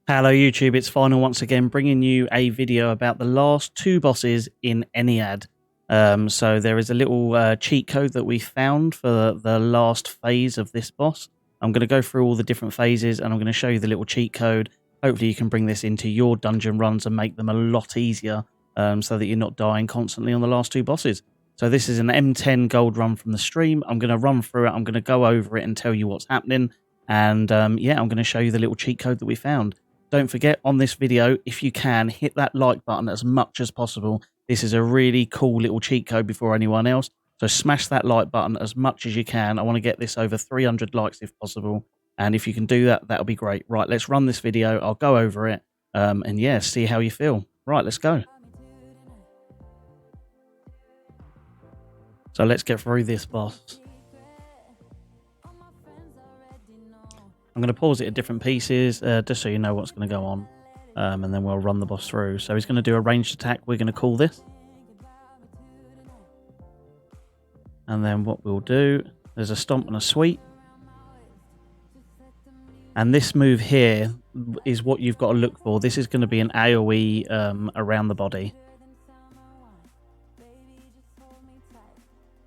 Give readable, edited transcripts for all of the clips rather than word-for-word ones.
Hello YouTube, it's Final once again bringing you a video about the last two bosses in Ennead. So there is a little cheat code that we found for the last phase of this boss. I'm going to go through all the different phases and I'm going to show you the little cheat code. Hopefully you can bring this into your dungeon runs and make them a lot easier so that you're not dying constantly on the last two bosses. So this is an M10 gold run from the stream. I'm going to run through it, I'm going to go over it and tell you what's happening. And yeah, I'm going to show you the little cheat code that we found. Don't forget on this video, if you can, hit that like button as much as possible. This is a really cool little cheat code before anyone else. So smash that like button as much as you can. I want to get this over 300 likes if possible. And if you can do that, that'll be great. Right, let's run this video. I'll go over it. And yeah, see how you feel. Right, let's go. So let's get through this boss. I'm going to pause it at different pieces, just so you know what's going to go on. And then we'll run the boss through. So he's going to do a ranged attack. We're going to call this. And then what we'll do, there's a stomp and a sweep. And this move here is what you've got to look for. This is going to be an AoE around the body.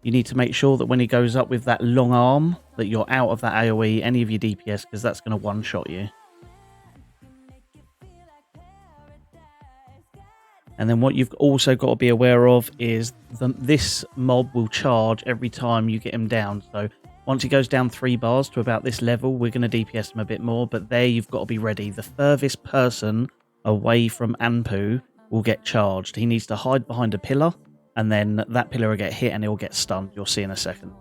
You need to make sure that when he goes up with that long arm, that you're out of that AoE, any of your DPS, because that's going to one-shot you. And then what you've also got to be aware of is this mob will charge every time you get him down. So once he goes down 3 bars to about this level, we're going to DPS him a bit more, but there you've got to be ready. The furthest person away from Anpu will get charged. He needs to hide behind a pillar. And then that pillar will get hit and it will get stunned. You'll see in a second.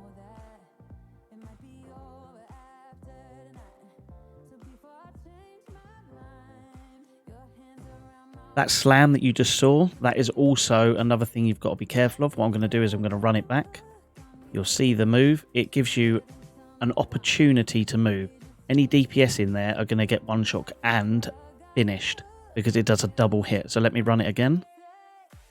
That slam that you just saw, that is also another thing you've got to be careful of. What I'm going to do is I'm going to run it back. You'll see the move. It gives you an opportunity to move. Any DPS in there are going to get one shot and finished because it does a double hit. So let me run it again.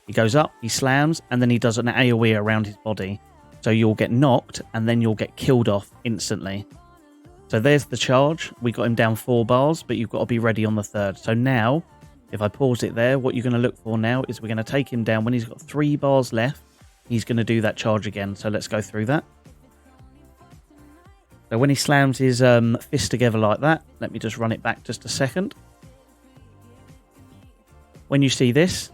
He goes up, he slams, and then he does an AoE around his body. So you'll get knocked, and then you'll get killed off instantly. So there's the charge. We got him down 4 bars, but you've got to be ready on the 3rd. So now, if I pause it there, what you're going to look for now is we're going to take him down. When he's got 3 bars left, he's going to do that charge again. So let's go through that. So when he slams his fist together like that, let me just run it back just a second. When you see this,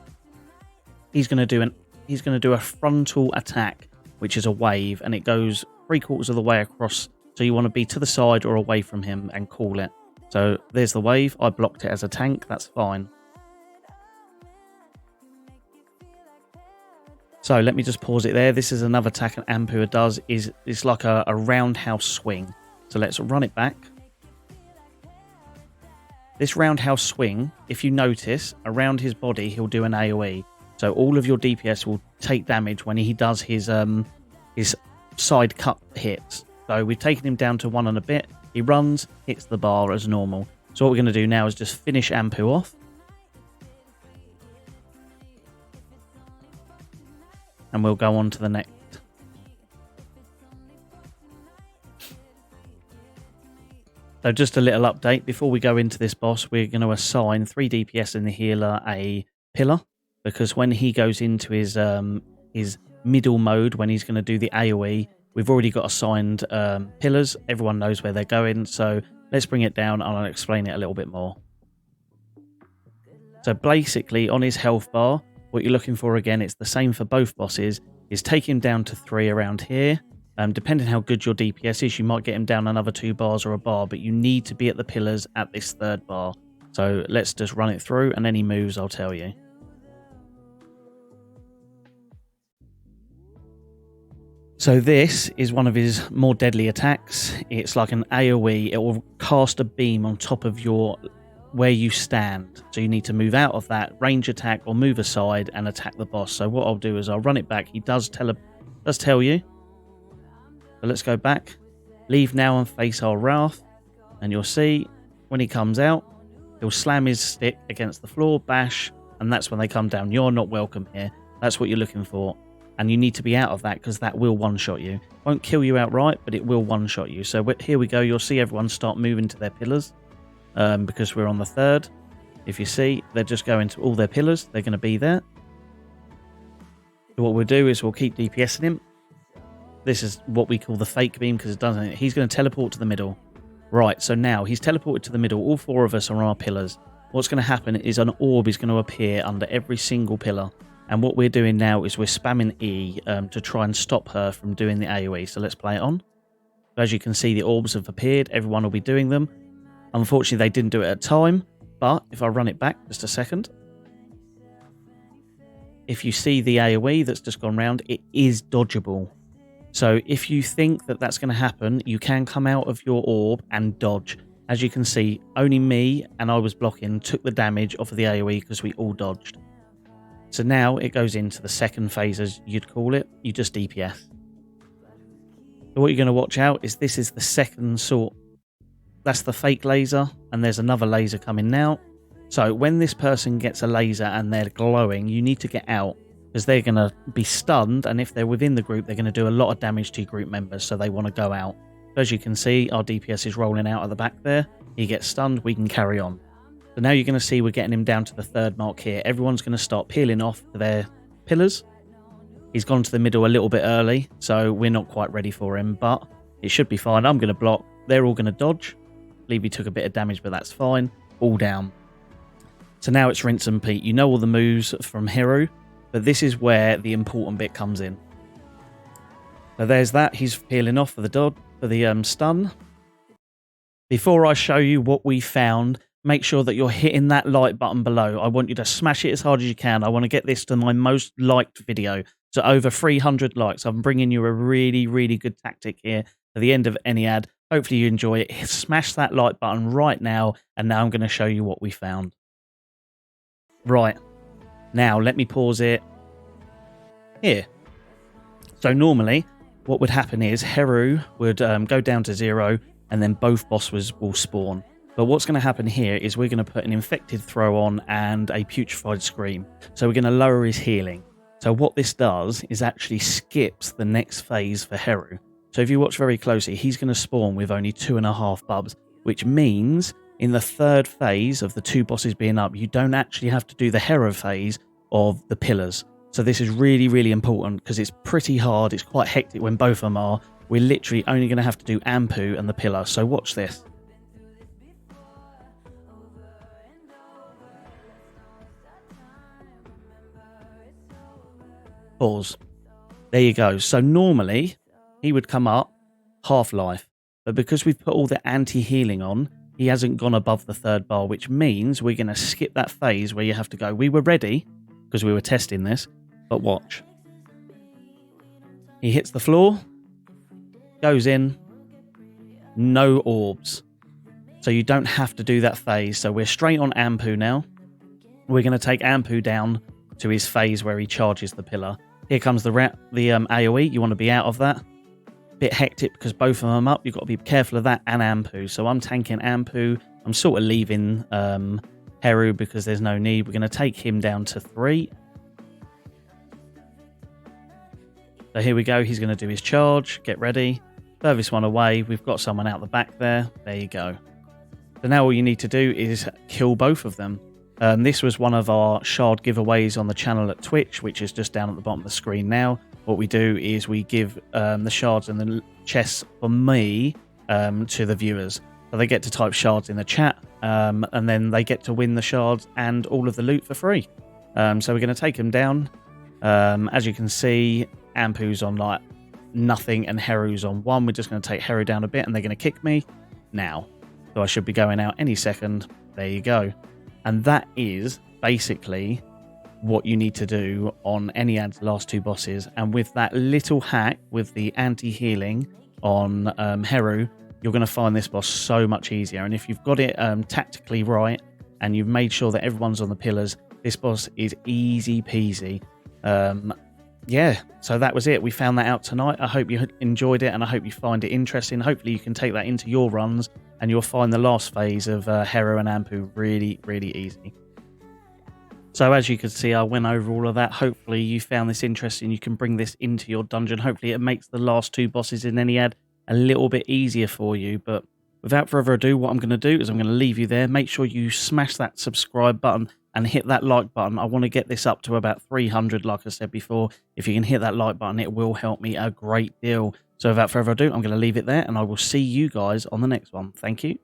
he's going to do a frontal attack, which is a wave, and it goes 3/4 of the way across. So you want to be to the side or away from him and call it. So there's the wave. I blocked it as a tank. That's fine. So let me just pause it there. This is another attack an Anpu does. It's like a roundhouse swing. So let's run it back. This roundhouse swing, if you notice, around his body, he'll do an AoE. So all of your DPS will take damage when he does his side cut hits. So we've taken him down to 1 and a bit. He runs, hits the bar as normal. So what we're going to do now is just finish Anpu off. And we'll go on to the next. So just a little update. Before we go into this boss, we're going to assign 3 DPS in the healer a pillar. Because when he goes into his middle mode, when he's going to do the AoE, we've already got assigned pillars. Everyone knows where they're going. So let's bring it down and I'll explain it a little bit more. So basically, on his health bar, what you're looking for, again, it's the same for both bosses, is take him down to 3 around here. Depending how good your DPS is, you might get him down another 2 bars or a bar, but you need to be at the pillars at this 3rd bar. So let's just run it through, and any moves I'll tell you. So this is one of his more deadly attacks. It's like an AoE. It will cast a beam on top of where you stand. So you need to move out of that range attack or move aside and attack the boss. So what I'll do is I'll run it back. He does tell you. So let's go back. Leave now and face our wrath. And you'll see when he comes out, he'll slam his stick against the floor, bash, and that's when they come down. You're not welcome here. That's what you're looking for. And you need to be out of that because that will one-shot you. Won't kill you outright, but it will one-shot you. So here we go. You'll see everyone start moving to their pillars because we're on the 3rd. If you see, they're just going to all their pillars. They're going to be there. So what we'll do is we'll keep DPSing him. This is what we call the fake beam because it doesn't. He's going to teleport to the middle. Right, so now he's teleported to the middle. All 4 of us are on our pillars. What's going to happen is an orb is going to appear under every single pillar. And what we're doing now is we're spamming E to try and stop her from doing the AoE. So let's play it on. As you can see, the orbs have appeared. Everyone will be doing them. Unfortunately, they didn't do it at time. But if I run it back just a second. If you see the AoE that's just gone round, it is dodgeable. So if you think that that's going to happen, you can come out of your orb and dodge. As you can see, only me and I was blocking took the damage off of the AoE because we all dodged. So now it goes into the second phase, as you'd call it. You just DPS. So what you're going to watch out is this is the second sort. That's the fake laser, and there's another laser coming now. So when this person gets a laser and they're glowing, you need to get out. Because they're going to be stunned, and if they're within the group, they're going to do a lot of damage to your group members, so they want to go out. As you can see, our DPS is rolling out of the back there. He gets stunned, we can carry on. So now you're going to see we're getting him down to the 3rd mark here. Everyone's going to start peeling off their pillars. He's gone to the middle a little bit early, so we're not quite ready for him, but it should be fine. I'm going to block. They're all going to dodge. I believe he took a bit of damage, but that's fine. All down. So now it's rinse and repeat. You know all the moves from Heru. But this is where the important bit comes in. So there's that. He's peeling off for the stun. Before I show you what we found, make sure that you're hitting that like button below. I want you to smash it as hard as you can. I want to get this to my most liked video. So over 300 likes. I'm bringing you a really, really good tactic here at the end of Ennead. Hopefully you enjoy it. Smash that like button right now. And now I'm going to show you what we found. Right. Now, let me pause it here. So normally, what would happen is Heru would go down to 0, and then both bosses will spawn. But what's going to happen here is we're going to put an infected throw on and a putrefied scream. So we're going to lower his healing. So what this does is actually skips the next phase for Heru. So if you watch very closely, he's going to spawn with only 2.5 bubs, which means in the 3rd phase of the 2 bosses being up, you don't actually have to do the Heru phase of the pillars. So this is really, really important because it's pretty hard. It's quite hectic when both of them are. We're literally only going to have to do Anpu and the pillar. So watch this. Pause. There you go. So normally he would come up half-life. But because we've put all the anti-healing on, he hasn't gone above the 3rd bar, which means we're going to skip that phase where you have to go. We were ready because we were testing this, but watch. He hits the floor, goes in, no orbs. So you don't have to do that phase. So we're straight on Anpu now. We're going to take Anpu down to his phase where he charges the pillar. Here comes the AoE. You want to be out of that. Bit hectic because both of them up. You've got to be careful of that and Anpu. So I'm tanking Anpu. I'm sort of leaving Heru because there's no need. We're going to take him down to 3. So here we go. He's going to do his charge. Get ready. Furthest one away. We've got someone out the back there. There you go. So now all you need to do is kill both of them. This was one of our shard giveaways on the channel at Twitch, which is just down at the bottom of the screen now. What we do is we give the shards and the chests for me to the viewers. So they get to type shards in the chat, and then they get to win the shards and all of the loot for free. So we're going to take them down. As you can see, Anpu's on like nothing and Heru's on 1. We're just going to take Heru down a bit and they're going to kick me now. So I should be going out any second. There you go. And that is basically what you need to do on Ennead's last 2 bosses. And with that little hack with the anti-healing on Heru, you're going to find this boss so much easier. And if you've got it tactically right and you've made sure that everyone's on the pillars, this boss is easy peasy. Yeah, so that was it. We found that out tonight. I hope you enjoyed it and I hope you find it interesting. Hopefully you can take that into your runs and you'll find the last phase of Heru and Anpu really, really easy. So as you can see, I went over all of that. Hopefully you found this interesting. You can bring this into your dungeon. Hopefully it makes the last 2 bosses in Ennead a little bit easier for you. But Without further ado, what I'm going to do is I'm going to leave you there. Make sure you smash that subscribe button and hit that like button. I want to get this up to about 300, like I said before. If you can hit that like button, it will help me a great deal. So without further ado, I'm going to leave it there, and I will see you guys on the next one. Thank you.